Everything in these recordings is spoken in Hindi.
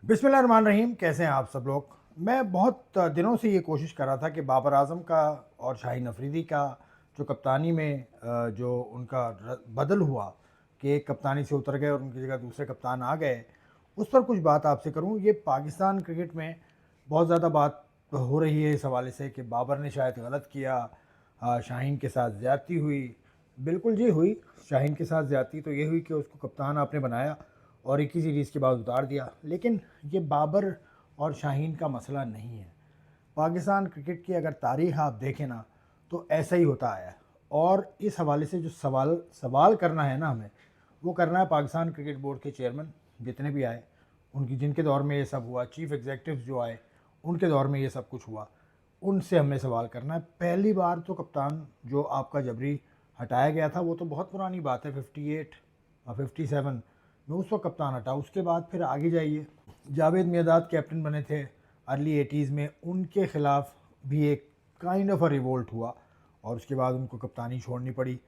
बिस्मिल्लाहिर्रहमानिर्रहीम। कैसे हैं आप सब लोग। मैं बहुत दिनों से ये कोशिश कर रहा था कि बाबर आज़म का और शाहीन अफरीदी का जो कप्तानी में जो उनका बदल हुआ कि एक कप्तानी से उतर गए और उनकी जगह दूसरे कप्तान आ गए, उस पर कुछ बात आपसे करूं। ये पाकिस्तान क्रिकेट में बहुत ज़्यादा बात हो रही है इस हवाले से कि बाबर ने शायद गलत किया, शाहीन के साथ ज़्यादती हुई। बिल्कुल जी हुई। शाहीन के साथ ज़्यादती तो ये हुई कि उसको कप्तान आपने बनाया और 21 सीरीज़ के बाद उतार दिया। लेकिन ये बाबर और शाहीन का मसला नहीं है। पाकिस्तान क्रिकेट की अगर तारीख़ आप देखें ना, तो ऐसा ही होता आया है। और इस हवाले से जो सवाल सवाल करना है ना हमें, वो करना है पाकिस्तान क्रिकेट बोर्ड के चेयरमैन जितने भी आए, उनकी जिनके दौर में ये सब हुआ, चीफ़ एग्जीक्यूटिव जो आए उनके दौर में ये सब कुछ हुआ, उनसे हमें सवाल करना है। पहली बार तो कप्तान जो आपका जबरी हटाया गया था वो तो बहुत पुरानी बात है, 58 और 57 में उस वक्त कप्तान हटा। उसके बाद फिर आगे जाइए, जावेद मियाँदाद कैप्टन बने थे अर्ली 80s में, उनके ख़िलाफ़ भी एक काइंड ऑफ अ रिवोल्ट हुआ और उसके बाद उनको कप्तानी छोड़नी पड़ी।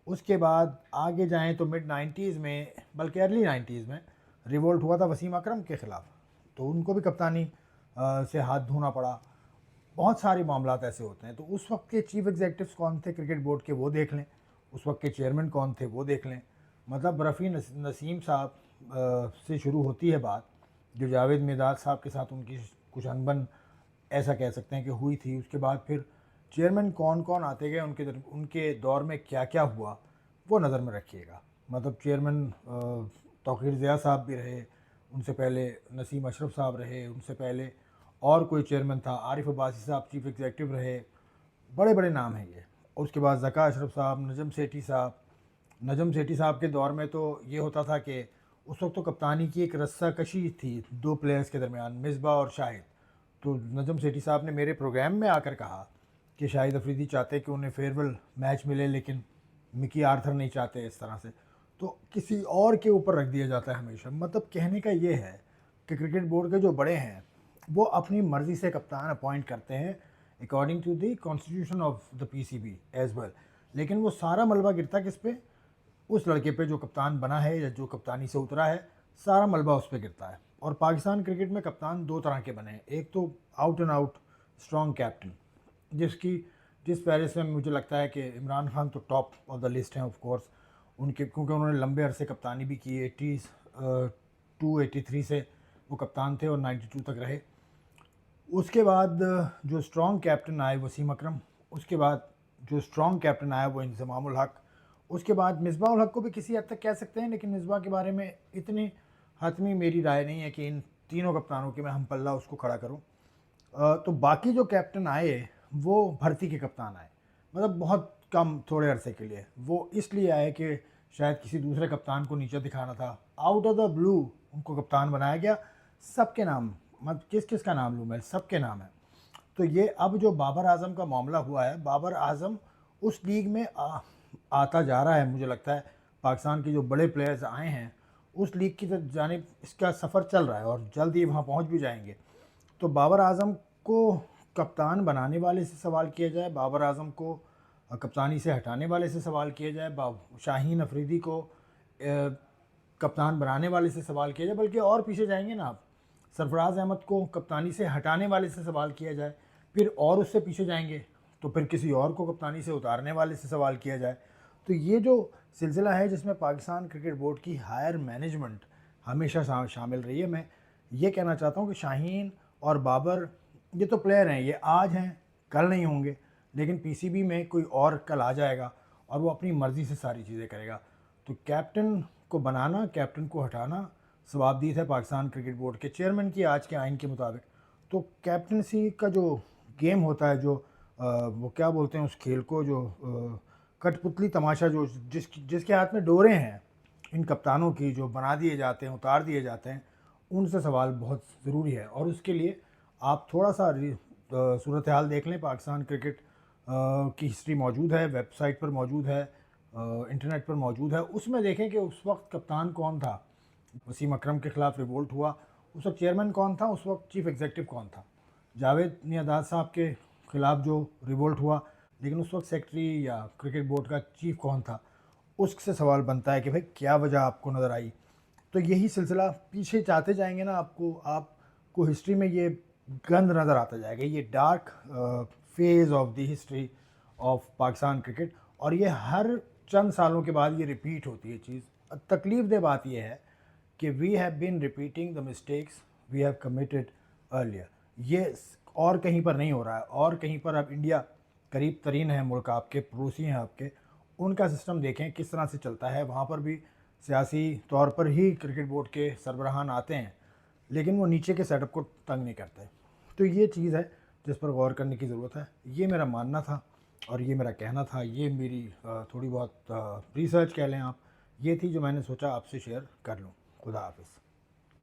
उसके बाद आगे जाएं तो मिड 90s में, बल्कि अर्ली 90s में रिवोल्ट हुआ था वसीम अकरम के ख़िलाफ़, तो उनको भी कप्तानी से हाथ धोना पड़ा। बहुत सारे मामलात ऐसे होते हैं। तो उस वक्त के चीफ़ एग्जीक्यूटिव्स कौन थे क्रिकेट बोर्ड के, वो देख लें। उस वक्त के चेयरमैन कौन थे वो देख लें। मतलब रफ़ी नसीम साहब से शुरू होती है बात, जो जावेद मियाँदाद साहब के साथ उनकी कुछ अनबन ऐसा कह सकते हैं कि हुई थी। उसके बाद फिर चेयरमैन कौन कौन आते गए, उनके दौर में क्या क्या हुआ वो नज़र में रखिएगा। मतलब चेयरमैन तौक़ीर ज़िया साहब भी रहे, उनसे पहले नसीम अशरफ साहब रहे, उनसे पहले और कोई चेयरमैन था, आरिफ अब्बासी साहब चीफ़ एग्जीक्यूटिव रहे। बड़े बड़े नाम हैं ये। और उसके बाद ज़का अशरफ साहब, नजम सेठी साहब के दौर में तो ये होता था कि उस वक्त तो कप्तानी की एक रस्साकशी थी दो प्लेयर्स के दरमियान, मिसबा और शाहिद। तो नजम सेठी साहब ने मेरे प्रोग्राम में आकर कहा कि शाहिद अफरीदी चाहते कि उन्हें फेयरवेल मैच मिले, लेकिन मिकी आर्थर नहीं चाहते। इस तरह से तो किसी और के ऊपर रख दिया जाता है हमेशा। मतलब कहने का ये है कि क्रिकेट बोर्ड के जो बड़े हैं वो अपनी मर्ज़ी से कप्तान अपॉइंट करते हैं according to the constitution of the PCB as well. लेकिन वो सारा मलबा गिरता किस पे? उस लड़के पे जो कप्तान बना है या जो कप्तानी से उतरा है, सारा मलबा उस पर गिरता है। और पाकिस्तान क्रिकेट में कप्तान दो तरह के बने हैं। एक तो out and out strong captain, जिसकी जिस फहरिस्त में मुझे लगता है कि इमरान खान तो टॉप ऑफ द लिस्ट हैं ऑफ कोर्स, उनके क्योंकि उन्होंने लंबे अरसे कप्तानी भी की। 83 से वो कप्तान थे और 92 तक रहे। उसके बाद जो स्ट्रॉन्ग कैप्टन आए वसीम अकरम, उसके बाद जो स्ट्रॉन्ग कैप्टन आया वो इंज़मामुल हक, उसके बाद मिसबाह उल हक को भी किसी हद तक कह सकते हैं, लेकिन मिसबाह के बारे में इतनी हतमी मेरी राय नहीं है कि इन तीनों कप्तानों के मैं हम पल्ला उसको खड़ा करूं। तो बाकी जो कैप्टन आए वो भर्ती के कप्तान आए, मतलब बहुत कम थोड़े अरसे के लिए। वो इसलिए आए कि शायद किसी दूसरे कप्तान को नीचे दिखाना था। आउट ऑफ द ब्लू उनको कप्तान बनाया गया। सबके नाम, मत किस किस का नाम लूँ मैं, सबके नाम है। तो ये अब जो बाबर आज़म का मामला हुआ है, बाबर आज़म उस लीग में आता जा रहा है। मुझे लगता है पाकिस्तान के जो बड़े प्लेयर्स आए हैं उस लीग की जानिब इसका सफ़र चल रहा है और जल्द ही वहाँ पहुँच भी जाएंगे। तो बाबर आज़म को कप्तान बनाने वाले से सवाल किया जाए, बाबर आज़म को कप्तानी से हटाने वाले से सवाल किया जाए, शाहीन अफरीदी को कप्तान बनाने वाले से सवाल किया जाए, बल्कि और पीछे जाएंगे ना आप, सरफराज अहमद को कप्तानी से हटाने वाले से सवाल किया जाए, फिर और उससे पीछे जाएंगे तो फिर किसी और को कप्तानी से उतारने वाले से सवाल किया जाए। तो ये जो सिलसिला है जिसमें पाकिस्तान क्रिकेट बोर्ड की हायर मैनेजमेंट हमेशा शामिल रही है, मैं ये कहना चाहता हूँ कि शाहीन और बाबर ये तो प्लेयर हैं, ये आज हैं कल नहीं होंगे, लेकिन पीसीबी में कोई और कल आ जाएगा और वो अपनी मर्ज़ी से सारी चीज़ें करेगा। तो कैप्टन को बनाना, कैप्टन को हटाना सवाबदीद है पाकिस्तान क्रिकेट बोर्ड के चेयरमैन की आज के आइन के मुताबिक। तो कैप्टनसी का जो गेम होता है, जो वो क्या बोलते हैं उस खेल को, जो कठपुतली तमाशा, जो जिसके हाथ में डोरे हैं इन कप्तानों की, जो बना दिए जाते हैं, उतार दिए जाते हैं, उनसे सवाल बहुत ज़रूरी है। और उसके लिए आप थोड़ा सा सूरत हाल देख लें। पाकिस्तान क्रिकेट की हिस्ट्री मौजूद है, वेबसाइट पर मौजूद है, इंटरनेट पर मौजूद है। उसमें देखें कि उस वक्त कप्तान कौन था। वसीम अकरम के ख़िलाफ़ रिवोल्ट हुआ, उस वक्त चेयरमैन कौन था, उस वक्त चीफ़ एग्जीक्यूटिव कौन था। जावेद मियाँदाद साहब के ख़िलाफ़ जो रिवोल्ट हुआ, लेकिन उस वक्त सेक्रेटरी या क्रिकेट बोर्ड का चीफ कौन था, उससे सवाल बनता है कि भाई क्या वजह आपको नज़र आई। तो यही सिलसिला पीछे जाते जाएंगे ना, आपको आप को हिस्ट्री में ये गंद नज़र आता जाएगा, ये dark phase of the history of Pakistan cricket. और ये हर चंद सालों के बाद ये रिपीट होती है चीज़। तकलीफ दे बात ये है कि we have been repeating the mistakes we have committed earlier. ये और कहीं पर नहीं हो रहा है। और कहीं पर अब इंडिया करीब तरीन है मुल्क आपके, पड़ोसी हैं आपके, उनका सिस्टम देखें किस तरह से चलता है। वहाँ पर भी सियासी तौर पर ही क्रिकेट बोर्ड के सरबराहान आते हैं, लेकिन वो नीचे के सेटअप को तंग नहीं करते। तो ये चीज़ है जिस पर गौर करने की ज़रूरत है। ये मेरा मानना था और ये मेरा कहना था। ये मेरी थोड़ी बहुत रिसर्च कह लें आप, ये थी जो मैंने सोचा आपसे शेयर कर लूँ। खुदा हाफिज़।